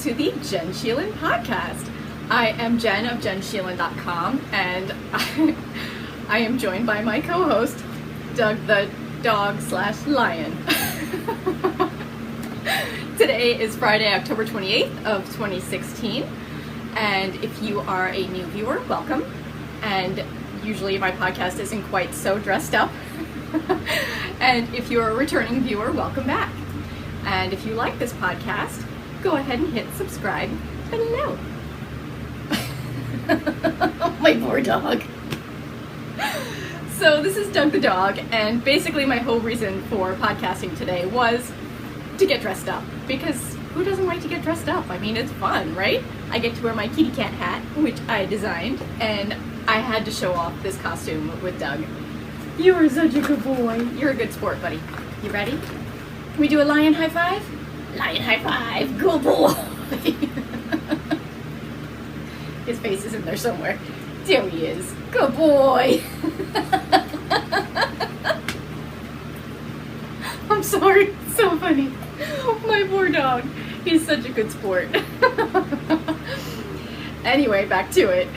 to the Jenn Sheelen podcast. I am Jenn of JennSheelen.com, and I am joined by my co-host, Doug the dog/lion. Today is Friday, October 28th of 2016, and if you are a new viewer, welcome. And usually my podcast isn't quite so dressed up. And if you're a returning viewer, welcome back. And if you like this podcast, go ahead and hit subscribe below. My poor dog. So this is Doug the dog, and basically my whole reason for podcasting today was to get dressed up, because who doesn't like to get dressed up? I mean, it's fun, right? I get to wear my kitty cat hat, which I designed, and I had to show off this costume with Doug. You are such a good boy. You're a good sport, buddy. You ready? Can we do a lion high five? Lion high five. Good boy. His face is in there somewhere. There he is. Good boy. I'm sorry. It's so funny. My poor dog. He's such a good sport. Anyway, back to it.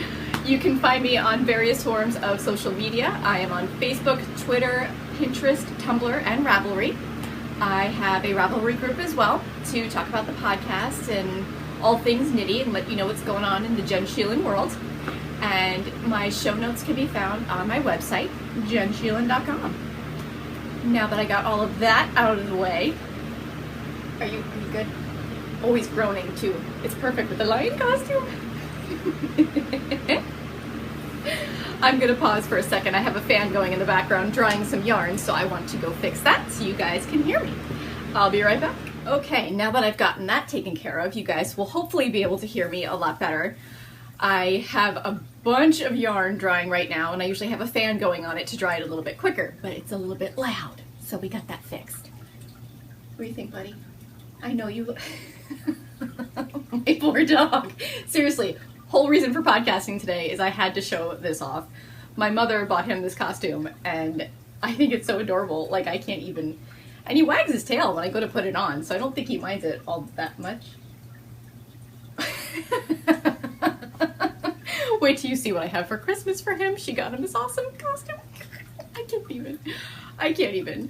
You can find me on various forms of social media. I am on Facebook, Twitter, Pinterest, Tumblr, and Ravelry. I have a Ravelry group as well to talk about the podcast and all things knitty and let you know what's going on in the Jenn Sheelen world. And my show notes can be found on my website, JennSheelen.com. Now that I got all of that out of the way, are you good? Always groaning too. It's perfect with the lion costume. I'm gonna pause for a second. I have a fan going in the background drying some yarn, so I want to go fix that so you guys can hear me. I'll be right back. Okay, now that I've gotten that taken care of, you guys will hopefully be able to hear me a lot better. I have a bunch of yarn drying right now, and I usually have a fan going on it to dry it a little bit quicker, but it's a little bit loud, so we got that fixed. What do you think, buddy? I know you... My poor dog. Seriously, whole reason for podcasting today is I had to show this off. My mother bought him this costume, and I think it's so adorable. Like, I can't even... And he wags his tail when I go to put it on, so I don't think he minds it all that much. Wait till you see what I have for Christmas for him. She got him this awesome costume. I can't even.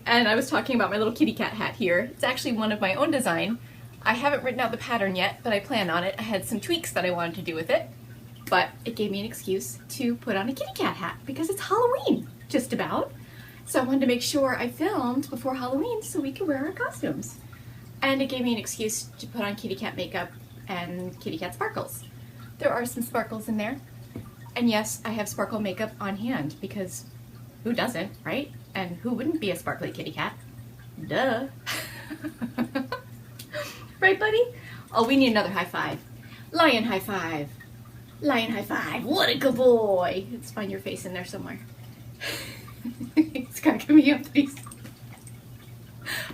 And I was talking about my little kitty cat hat here. It's actually one of my own design. I haven't written out the pattern yet, but I plan on it. I had some tweaks that I wanted to do with it, but it gave me an excuse to put on a kitty cat hat because it's Halloween, just about. So I wanted to make sure I filmed before Halloween so we could wear our costumes. And it gave me an excuse to put on kitty cat makeup and kitty cat sparkles. There are some sparkles in there. And yes, I have sparkle makeup on hand because who doesn't, right? And who wouldn't be a sparkly kitty cat? Duh. Right, buddy? Oh, we need another high five. Lion high five. Lion high five. What a good boy. Let's find your face in there somewhere. It's cracking me up, please.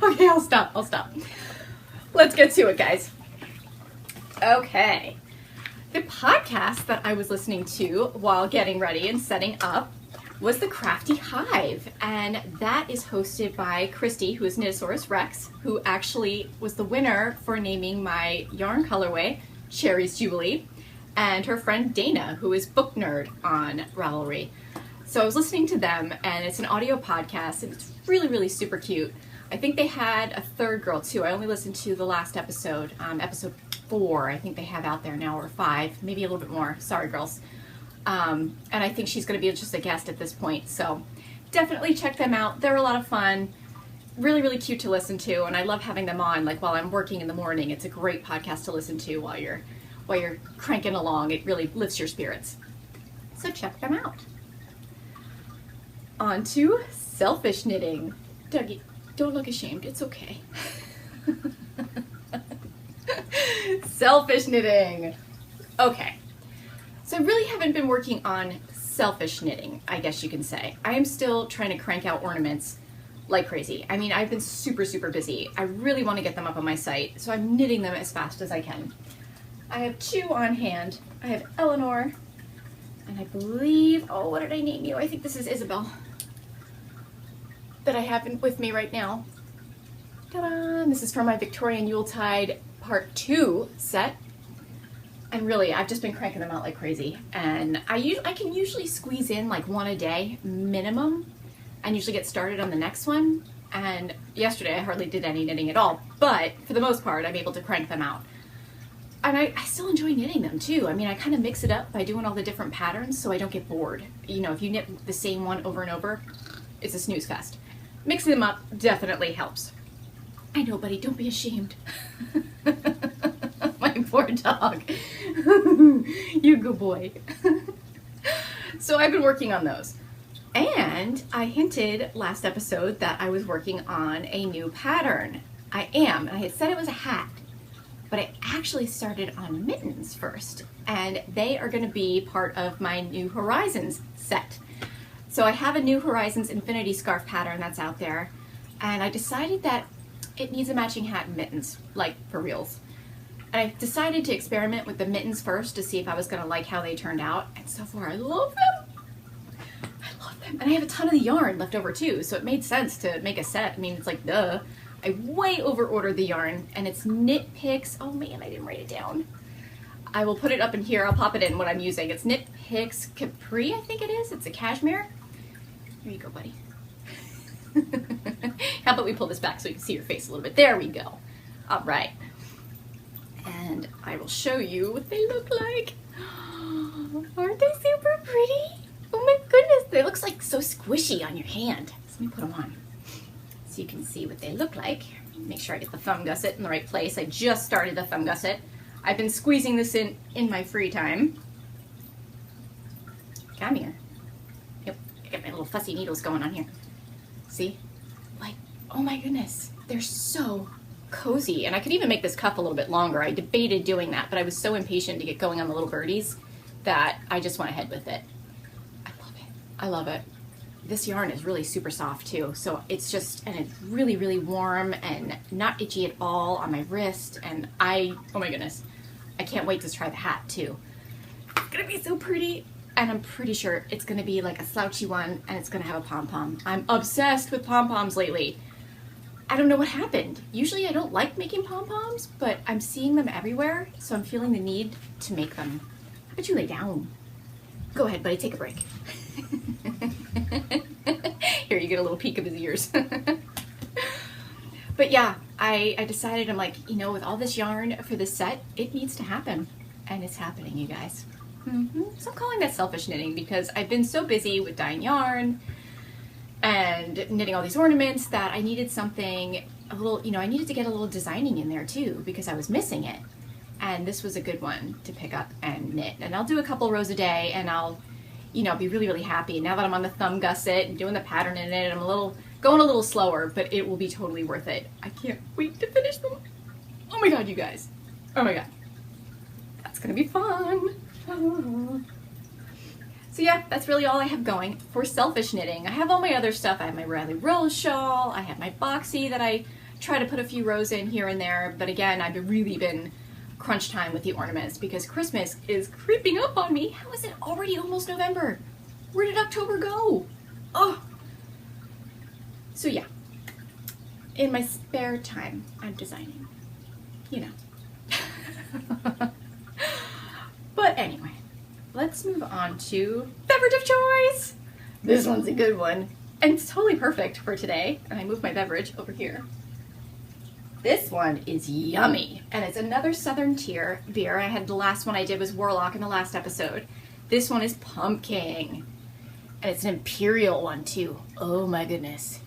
Okay, I'll stop. Let's get to it, guys. Okay. The podcast that I was listening to while getting ready and setting up was the CRAFTY HIVE, and that is hosted by KRISTI, who is Knitosaurus Rex, who actually was the winner for naming my yarn colorway Cherry's Jubilee, and her friend Dana, who is Book Nerd on Ravelry. So I was listening to them, and it's an audio podcast, and it's really, really super cute. I think they had a third girl too. I only listened to the last episode, episode 4, I think they have out there now, or 5, maybe a little bit more. Sorry, girls. And I think she's going to be just a guest at this point. So definitely check them out. They're a lot of fun. Really, really cute to listen to. And I love having them on, like, while I'm working in the morning. It's a great podcast to listen to while you're cranking along. It really lifts your spirits. So check them out. On to selfish knitting. Dougie, don't look ashamed. It's okay. Selfish knitting. Okay. So I really haven't been working on selfish knitting, I guess you can say. I am still trying to crank out ornaments like crazy. I mean, I've been super, super busy. I really want to get them up on my site, so I'm knitting them as fast as I can. I have 2 on hand. I have Eleanor, and I believe, oh, what did I name you? I think this is Isabel that I have with me right now. Ta-da! This is from my Victorian Yuletide part 2 set. And really, I've just been cranking them out like crazy. And I can usually squeeze in like one a day minimum and usually get started on the next one. And yesterday I hardly did any knitting at all, but for the most part I'm able to crank them out. And I still enjoy knitting them too. I mean, I kind of mix it up by doing all the different patterns so I don't get bored. You know, if you knit the same one over and over, it's a snooze fest. Mixing them up definitely helps. I know, buddy, don't be ashamed. My poor dog. You good boy. So I've been working on those. And I hinted last episode that I was working on a new pattern. I am, and I had said it was a hat, but I actually started on mittens first, and they are going to be part of my New Horizons set. So I have a New Horizons infinity scarf pattern that's out there, and I decided that it needs a matching hat and mittens, like for reals. And I decided to experiment with the mittens first to see if I was going to like how they turned out, and so far I love them. I love them. And I have a ton of the yarn left over too, so it made sense to make a set. I mean, it's like, duh. I way over ordered the yarn, and it's KNITPICKS. Oh man, I didn't write it down. I will put it up in here. I'll pop it in what I'm using. It's KNITPICKS Capri, I think it is. It's a cashmere. Here you go, buddy. How about we pull this back so you can see your face a little bit? There we go. All right. And I will show you what they look like. Aren't they super pretty? Oh my goodness, they look like so squishy on your hand. So let me put them on so you can see what they look like. Make sure I get the thumb gusset in the right place. I just started the thumb gusset. I've been squeezing this in my free time. Come here. Yep, I got my little fussy needles going on here. See? Like, oh my goodness, they're so cozy. And I could even make this cuff a little bit longer. I debated doing that, but I was so impatient to get going on the little birdies that I just went ahead with it. I love it. I love it. This yarn is really super soft too, so it's just, and it's really, really warm and not itchy at all on my wrist, and oh my goodness, I can't wait to try the hat too. It's gonna be so pretty, and I'm pretty sure it's gonna be like a slouchy one, and it's gonna have a pom-pom. I'm obsessed with pom-poms lately. I don't know what happened. Usually I don't like making pom-poms, but I'm seeing them everywhere, so I'm feeling the need to make them. How about you lay down? Go ahead, buddy, take a break. Here, you get a little peek of his ears. But yeah, I decided, I'm like, you know, with all this yarn for this set, it needs to happen. And it's happening, you guys. So I'm calling that selfish knitting because I've been so busy with dyeing yarn and knitting all these ornaments that I needed something a little, you know, I needed to get a little designing in there too because I was missing it. And this was a good one to pick up and knit. And I'll do a couple rows a day and I'll, you know, be really, really happy. Now that I'm on the thumb gusset and doing the pattern in it, I'm going a little slower, but it will be totally worth it. I can't wait to finish them. Oh my God, you guys. Oh my God. That's gonna be fun. So yeah, that's really all I have going for selfish knitting. I have all my other stuff. I have my Riley Rose shawl. I have my boxy that I try to put a few rows in here and there. But again, I've really been crunch time with the ornaments because Christmas is creeping up on me. How is it already almost November? Where did October go? Oh. So yeah, in my spare time, I'm designing, you know. But anyway, let's move on to beverage of choice. This one's a good one, and it's totally perfect for today. And I move my beverage over here. This one is yummy, and it's another Southern Tier beer. The last one I did was Warlock in the last episode. This one is Pumpking, and it's an Imperial one too. Oh my goodness.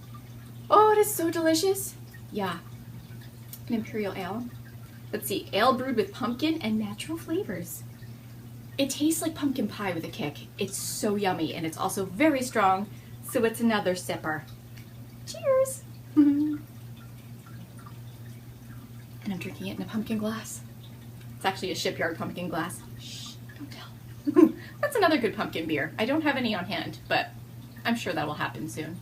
Oh, it is so delicious. Yeah, an Imperial ale. Let's see, ale brewed with pumpkin and natural flavors. It tastes like pumpkin pie with a kick. It's so yummy, and it's also very strong, so it's another sipper. Cheers. And I'm drinking it in a pumpkin glass. It's actually a Shipyard pumpkin glass. Shh, don't tell. That's another good pumpkin beer. I don't have any on hand, but I'm sure that will happen soon.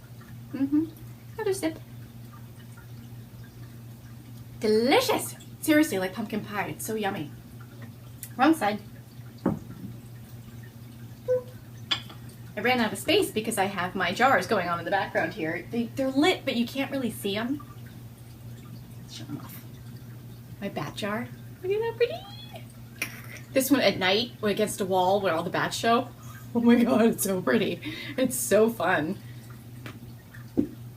Another sip. Delicious! Seriously, like pumpkin pie. It's so yummy. Wrong side. I ran out of space because I have my jars going on in the background here. They're lit, but you can't really see them. Show them off. my bat jar. Look at that pretty. This one at night, when against a wall where all the bats show. Oh my god, it's so pretty. It's so fun.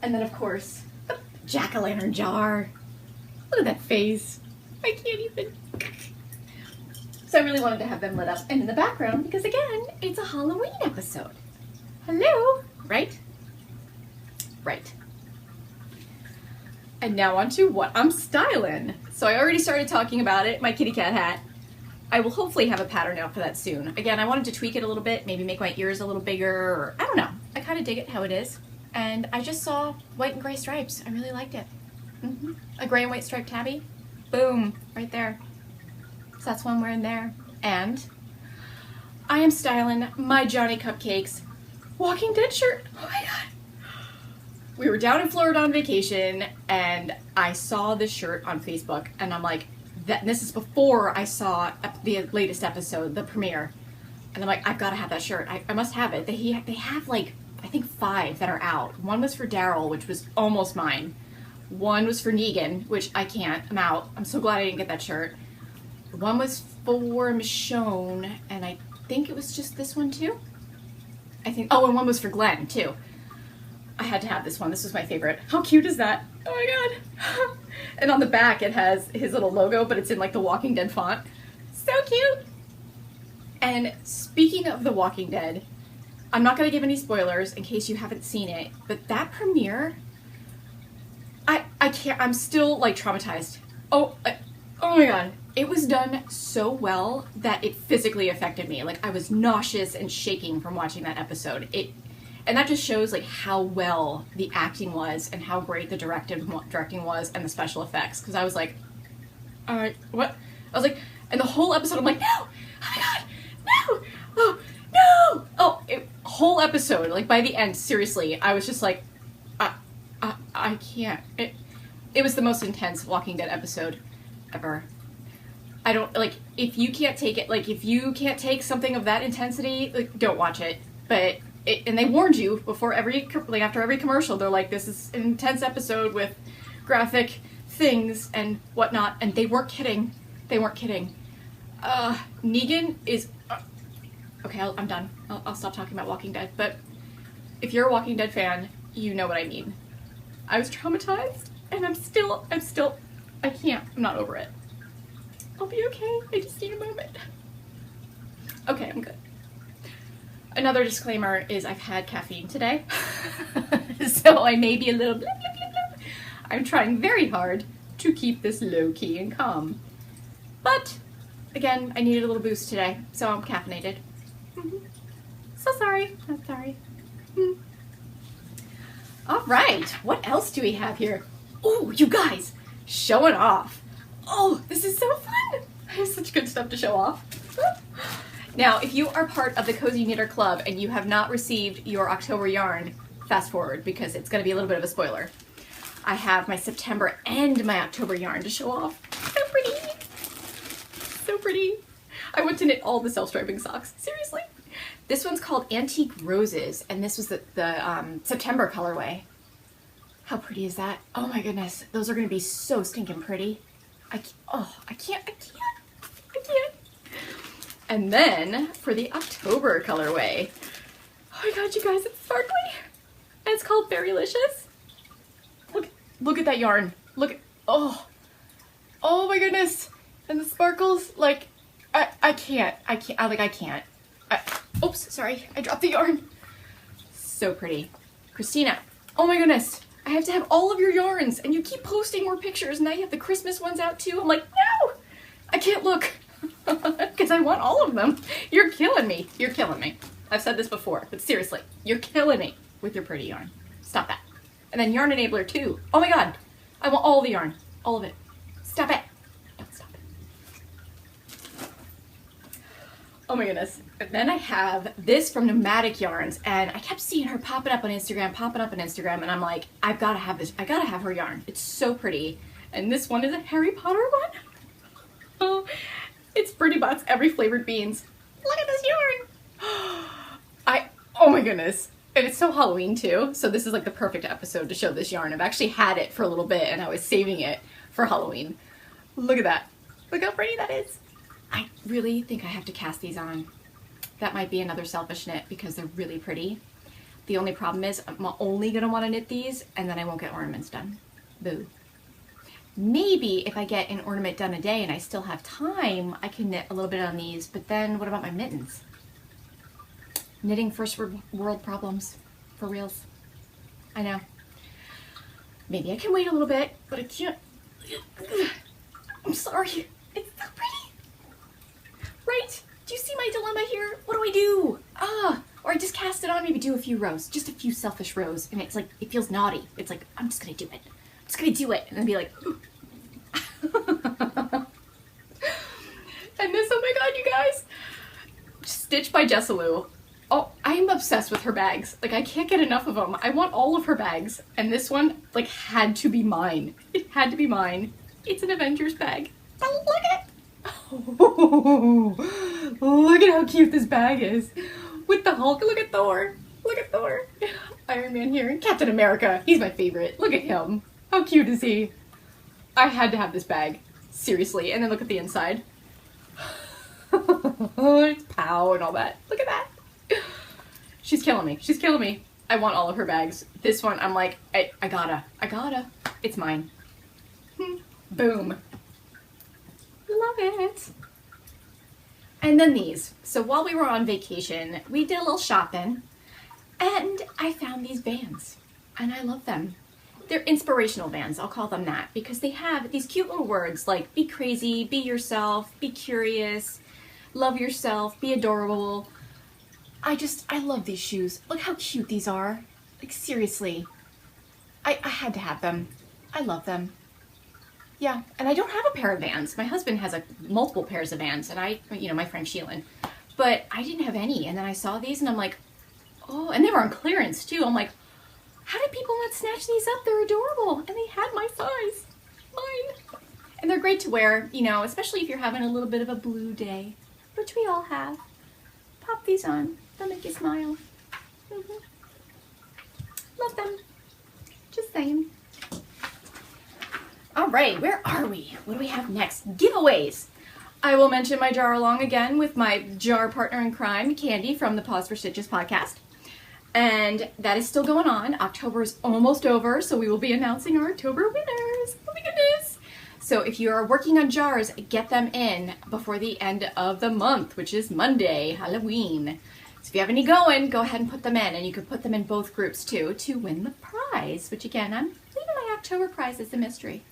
And then of course, the jack-o'-lantern jar. Look at that face. I can't even. So I really wanted to have them lit up and in the background because again, it's a Halloween episode. Hello, right? Right. And now on to what I'm styling. So I already started talking about it, my kitty cat hat. I will hopefully have a pattern out for that soon. Again, I wanted to tweak it a little bit, maybe make my ears a little bigger, or I don't know. I kind of dig it how it is. And I just saw white and gray stripes. I really liked it. A gray and white striped tabby. Boom, right there. So that's what I'm wearing there. And I am styling my Johnny Cupcakes Walking Dead shirt. Oh my god. We were down in Florida on vacation and I saw this shirt on Facebook and I'm like, this is before I saw the latest episode, the premiere. And I'm like, I've got to have that shirt. I must have it. They have like, I think 5 that are out. One was for Daryl, which was almost mine. One was for Negan, which I can't. I'm out. I'm so glad I didn't get that shirt. One was for Michonne, and I think it was just this one too. I think, oh, and one was for Glenn too. I had to have this one. This was my favorite. How cute is that? Oh my god. And on the back it has his little logo, but it's in like the Walking Dead font. So cute. And speaking of the Walking Dead, I'm not going to give any spoilers in case you haven't seen it, but that premiere, I can't, I'm still like traumatized. Oh my god. It was done so well that it physically affected me. Like I was nauseous and shaking from watching that episode. And that just shows like how well the acting was and how great the directing was and the special effects. Because I was like, what? I was like, and the whole episode I'm like, no! Oh my god! No! Oh, no! Oh, whole episode, like by the end, seriously, I was just like, I can't. It was the most intense Walking Dead episode ever. I don't, like, if you can't take it, like, if you can't take something of that intensity, like, don't watch it. But, and they warned you before after every commercial, they're like, this is an intense episode with graphic things and whatnot, and they weren't kidding. They weren't kidding. Negan is, okay, I'm done. I'll stop talking about Walking Dead, but if you're a Walking Dead fan, you know what I mean. I was traumatized, and I'm still, I can't, I'm not over it. I'll be okay, I just need a moment. Okay, I'm good. Another disclaimer is I've had caffeine today, so I may be a little blah, blah, blah, blah. I'm trying very hard to keep this low-key and calm. But, again, I needed a little boost today, so I'm caffeinated. So sorry, I'm sorry. All right, what else do we have here? Oh, you guys, showing off. Oh, this is so fun. I have such good stuff to show off. Now, if you are part of the Cozy Knitter Club and you have not received your October yarn, fast forward because it's going to be a little bit of a spoiler. I have my September and my October yarn to show off. So pretty. So pretty. I went to knit all the self-striping socks. Seriously. This one's called Antique Roses, and this was the September colorway. How pretty is that? Oh my goodness. Those are going to be so stinking pretty. I can't. And then for the October colorway, oh my god, you guys, it's sparkly. And it's called Berrylicious. Look at that yarn. Look at, oh my goodness. And the sparkles, like, I can't. Oops, sorry, I dropped the yarn. So pretty. Christina, oh my goodness. I have to have all of your yarns, and you keep posting more pictures, and now you have the Christmas ones out too. I'm like, no, I can't look, because I want all of them. You're killing me. You're killing me. I've said this before, but seriously, you're killing me with your pretty yarn. Stop that. And then Yarn Enabler too. Oh my god, I want all the yarn, all of it. Stop it. Don't stop it. Oh my goodness. And then I have this from Nomadic Yarns, and I kept seeing her popping up on Instagram, and I'm like, I've got to have this. I got to have her yarn. It's so pretty. And this one is a Harry Potter one. Oh, it's Pretty Bots Every Flavored Beans. Look at this yarn. Oh my goodness. And it's so Halloween too, so this is like the perfect episode to show this yarn. I've actually had it for a little bit, and I was saving it for Halloween. Look at that. Look how pretty that is. I really think I have to cast these on. That might be another selfish knit because they're really pretty. The only problem is I'm only gonna wanna knit these and then I won't get ornaments done. Boo. Maybe if I get an ornament done a day and I still have time, I can knit a little bit on these, but then what about my mittens? Knitting first world problems, for reals. I know. Maybe I can wait a little bit, but I can't. I'm sorry. It's so pretty. Right? Do you see my dilemma here? What do I do? Or I just cast it on, maybe do a few rows, just a few selfish rows, and it's like, it feels naughty. It's like, I'm just gonna do it. I'm just gonna do it, and then be like, and this, oh my god, you guys. Stitch by Jessalou. Oh, I'm obsessed with her bags. Like, I can't get enough of them. I want all of her bags. And this one, like, had to be mine. It had to be mine. It's an Avengers bag. Oh, look at it. Oh, look at how cute this bag is. With the Hulk. Look at Thor. Look at Thor. Iron Man here. And Captain America. He's my favorite. Look at him. How cute is he? I had to have this bag. Seriously. And then look at the inside. It's pow and all that. Look at that. She's killing me. She's killing me. I want all of her bags. This one, I'm like, I gotta. It's mine. Boom. Love it. And then these. So while we were on vacation, we did a little shopping and I found these bands and I love them. They're inspirational bands, I'll call them that, because they have these cute little words like be crazy, be yourself, be curious, love yourself, be adorable. I love these shoes. Look how cute these are. Like, seriously. I had to have them. I love them. Yeah, and I don't have a pair of Vans. My husband has multiple pairs of Vans, and my friend Sheelen. But I didn't have any, and then I saw these, and I'm like, oh, and they were on clearance, too. I'm like, how did people not snatch these up? They're adorable, and they had my size. Mine. And they're great to wear, especially if you're having a little bit of a blue day, which we all have. Pop these on. They'll make you smile. Love them. Just saying. All right, where are we? What do we have next? Giveaways. I will mention my jar along again with my jar partner in crime, Candy, from the Pause for Stitches podcast. And that is still going on. October is almost over, so we will be announcing our October winners. Oh my goodness. So if you are working on jars, get them in before the end of the month, which is Monday, Halloween. So if you have any going, go ahead and put them in. And you could put them in both groups too to win the prize, which again, I'm leaving my October prize as a mystery.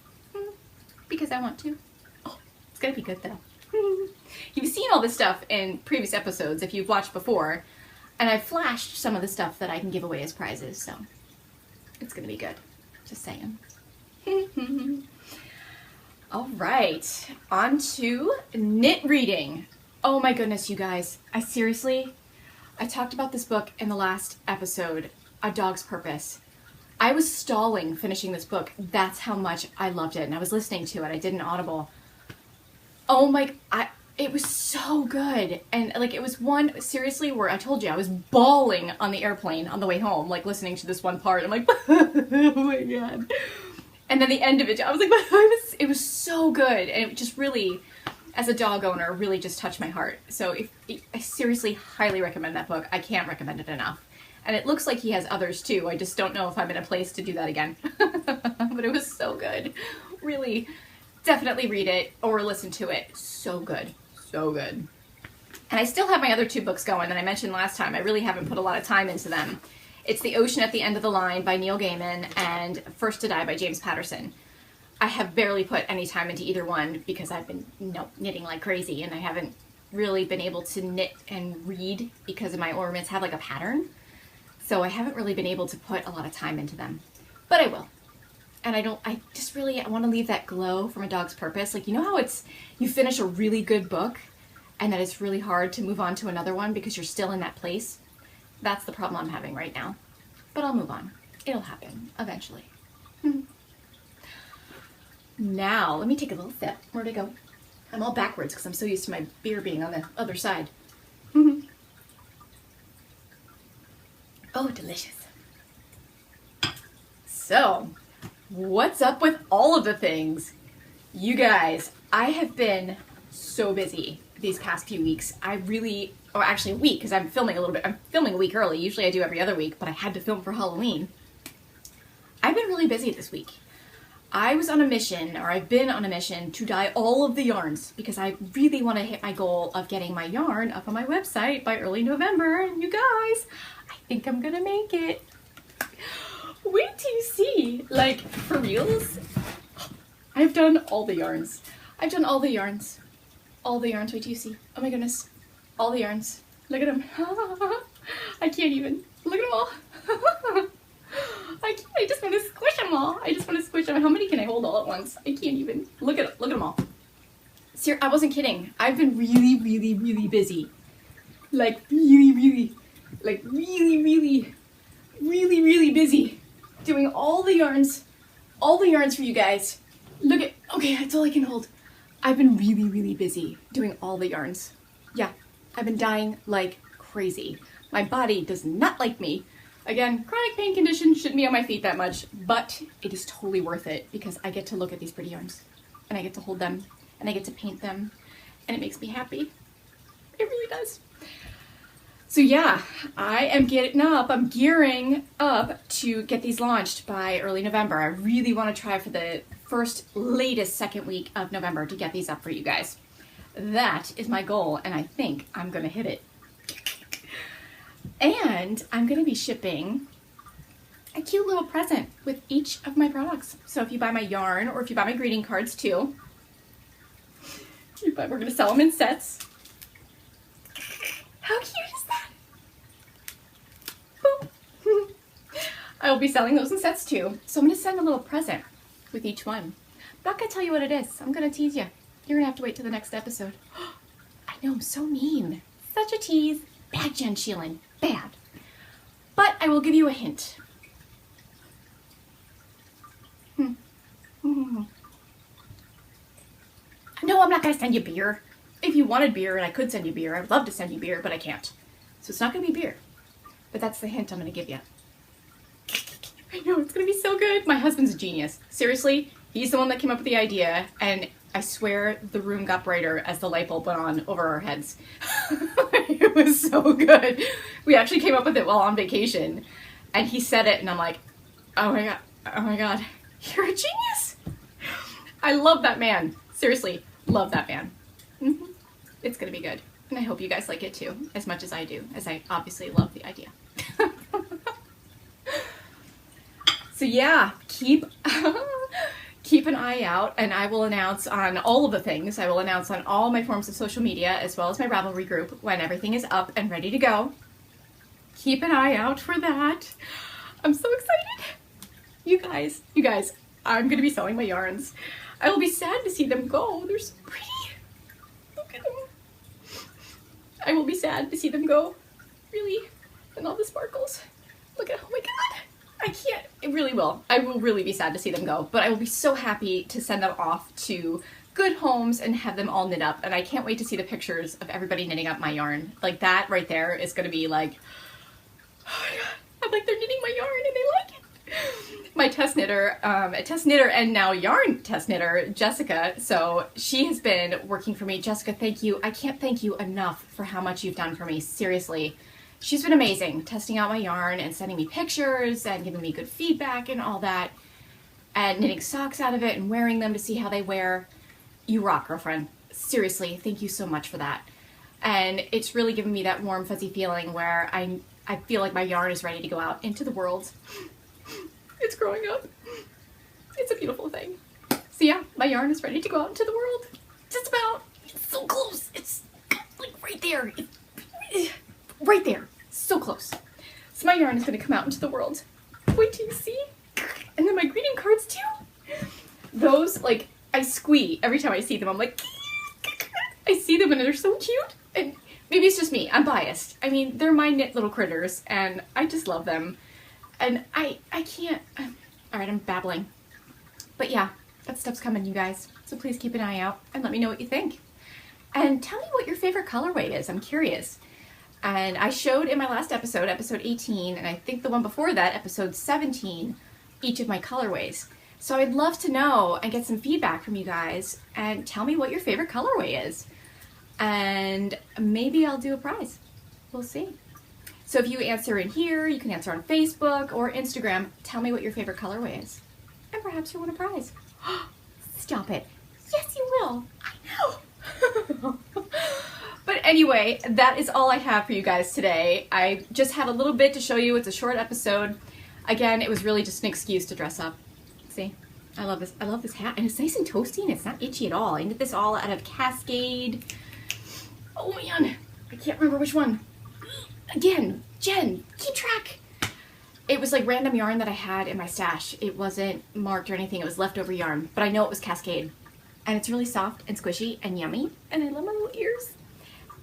Because I want to. Oh, it's gonna be good though. You've seen all this stuff in previous episodes if you've watched before. And I've flashed some of the stuff that I can give away as prizes, so it's gonna be good. Just saying. All right, on to knit reading. Oh my goodness, you guys. I talked about this book in the last episode, A Dog's Purpose. I was stalling finishing this book. That's how much I loved it. And I was listening to it. I did an Audible. Oh my, it was so good. And like, it was one, seriously, where I told you, I was bawling on the airplane on the way home, like listening to this one part. I'm like, oh my God. And then the end of it, I was like, it was so good. And it just really, as a dog owner, really just touched my heart. So I seriously highly recommend that book. I can't recommend it enough. And it looks like he has others too. I just don't know if I'm in a place to do that again. But it was so good. Really, definitely read it or listen to it. So good. So good. And I still have my other two books going that I mentioned last time. I really haven't put a lot of time into them. It's The Ocean at the End of the Line by Neil Gaiman and First to Die by James Patterson. I have barely put any time into either one because I've been knitting like crazy, and I haven't really been able to knit and read because of my ornaments have like a pattern. So I haven't really been able to put a lot of time into them, but I will. And I want to leave that glow from A Dog's Purpose. Like, you know how you finish a really good book and that it's really hard to move on to another one because you're still in that place? That's the problem I'm having right now. But I'll move on. It'll happen eventually. Now, let me take a little sip. Where'd it go? I'm all backwards because I'm so used to my beer being on the other side. Oh, delicious. So, what's up with all of the things? You guys, I have been so busy these past few weeks. Or actually a week, because I'm filming a little bit. I'm filming a week early. Usually I do every other week, but I had to film for Halloween. I've been really busy this week. I've been on a mission to dye all of the yarns because I really want to hit my goal of getting my yarn up on my website by early November. And you guys, I think I'm gonna make it. Wait till you see, like, for reals. I've done all the yarns. Wait till you see. Oh my goodness. All the yarns. Look at them. I can't even. Look at them all. I just want to squish them all. How many can I hold all at once? I can't even. Look at them all. I wasn't kidding. I've been really busy. Like really busy. Doing all the yarns for you guys. Okay, that's all I can hold. I've been really busy doing all the yarns. Yeah, I've been dying like crazy. My body does not like me. Again, chronic pain condition, shouldn't be on my feet that much, but it is totally worth it because I get to look at these pretty yarns and I get to hold them and I get to paint them and it makes me happy. It really does. So yeah, I'm gearing up to get these launched by early November. I really want to try for the second week of November to get these up for you guys. That is my goal, and I think I'm going to hit it. And I'm going to be shipping a cute little present with each of my products. So if you buy my yarn, or if you buy my greeting cards too, we're going to sell them in sets. How cute is that? I will be selling those in sets too. So I'm going to send a little present with each one. I'm not going to tell you what it is. I'm going to tease you. You're going to have to wait till the next episode. I know, I'm so mean. Such a tease. Bad, Jenn Sheelen. Bad. But I will give you a hint. No, I'm not going to send you beer. If you wanted beer and I could send you beer, I would love to send you beer, but I can't. So it's not going to be beer. But that's the hint I'm going to give you. I know, it's going to be so good. My husband's a genius. Seriously, he's the one that came up with the idea, and I swear the room got brighter as the light bulb went on over our heads. It was so good. We actually came up with it while on vacation, and he said it, and I'm like, oh my god, you're a genius. I love that man. Seriously, love that man. It's going to be good, and I hope you guys like it too, as much as I do, as I obviously love the idea. So yeah, keep an eye out, and I will announce on all of the things. I will announce on all my forms of social media, as well as my Ravelry group, when everything is up and ready to go. Keep an eye out for that. I'm so excited. You guys, I'm going to be selling my yarns. I will be sad to see them go. They're so pretty. Look at them. I will be sad to see them go. Really. And all the sparkles. Look at, oh my god. I can't, it really will. I will really be sad to see them go, but I will be so happy to send them off to good homes and have them all knit up, and I can't wait to see the pictures of everybody knitting up my yarn. Like, that right there is going to be like, oh my god, I'm like, they're knitting my yarn and they like it. My test knitter and now yarn test knitter, Jessica, so she has been working for me. Jessica, thank you. I can't thank you enough for how much you've done for me, seriously. She's been amazing, testing out my yarn and sending me pictures and giving me good feedback and all that, and knitting socks out of it and wearing them to see how they wear. You rock, girlfriend. Seriously, thank you so much for that. And it's really given me that warm, fuzzy feeling where I feel like my yarn is ready to go out into the world. It's growing up. It's a beautiful thing. So yeah, my yarn is ready to go out into the world. Just about. It's so close. It's like right there. Right there. So close. So my yarn is going to come out into the world. Wait till you see. And then my greeting cards too. Those, like, I squee every time I see them. I'm like, I see them and they're so cute. And maybe it's just me. I'm biased. I mean, they're my knit little critters and I just love them. And I can't. Alright, I'm babbling. But yeah, that stuff's coming, you guys. So please keep an eye out and let me know what you think. And tell me what your favorite colorway is. I'm curious. And I showed in my last episode, episode 18, and I think the one before that, episode 17, each of my colorways. So I'd love to know and get some feedback from you guys and tell me what your favorite colorway is. And maybe I'll do a prize. We'll see. So if you answer in here, you can answer on Facebook or Instagram. Tell me what your favorite colorway is. And perhaps you'll win a prize. Stop it. Yes, you will. I know. But anyway, that is all I have for you guys today. I just had a little bit to show you. It's a short episode. Again, it was really just an excuse to dress up. See? I love this. I love this hat. And it's nice and toasty and it's not itchy at all. I knit this all out of Cascade. Oh man, I can't remember which one. Again, Jen, keep track. It was like random yarn that I had in my stash. It wasn't marked or anything. It was leftover yarn, but I know it was Cascade. And it's really soft and squishy and yummy. And I love my little ears.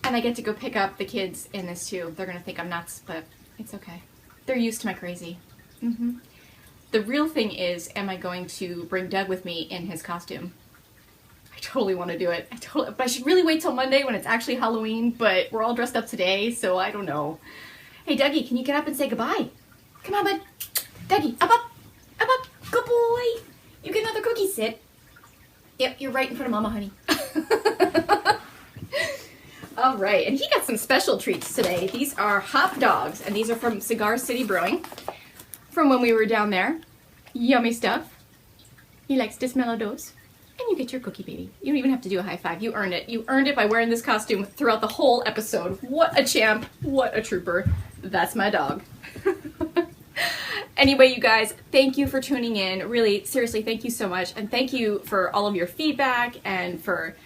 And I get to go pick up the kids in this too. They're gonna think I'm nuts, but it's okay. They're used to my crazy. The real thing is, am I going to bring Doug with me in his costume? I totally want to do it. But I should really wait till Monday when it's actually Halloween, but we're all dressed up today, so I don't know. Hey Dougie, can you get up and say goodbye? Come on, bud. Dougie, up, up, up, up. Good boy. You get another cookie, sit. Yep, you're right in front of Mama, honey. All right, and he got some special treats today. These are hot dogs, and these are from Cigar City Brewing from when we were down there. Yummy stuff. He likes to smell those. And you get your cookie, baby. You don't even have to do a high five. You earned it. You earned it by wearing this costume throughout the whole episode. What a champ. What a trooper. That's my dog. Anyway, you guys, thank you for tuning in. Really, seriously, thank you so much. And thank you for all of your feedback and for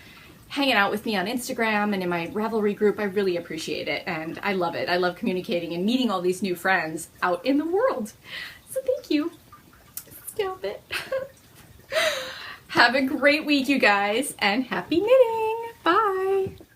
hanging out with me on Instagram and in my Ravelry group. I really appreciate it. And I love it. I love communicating and meeting all these new friends out in the world. So thank you. Stop it. Have a great week, you guys, and happy knitting. Bye.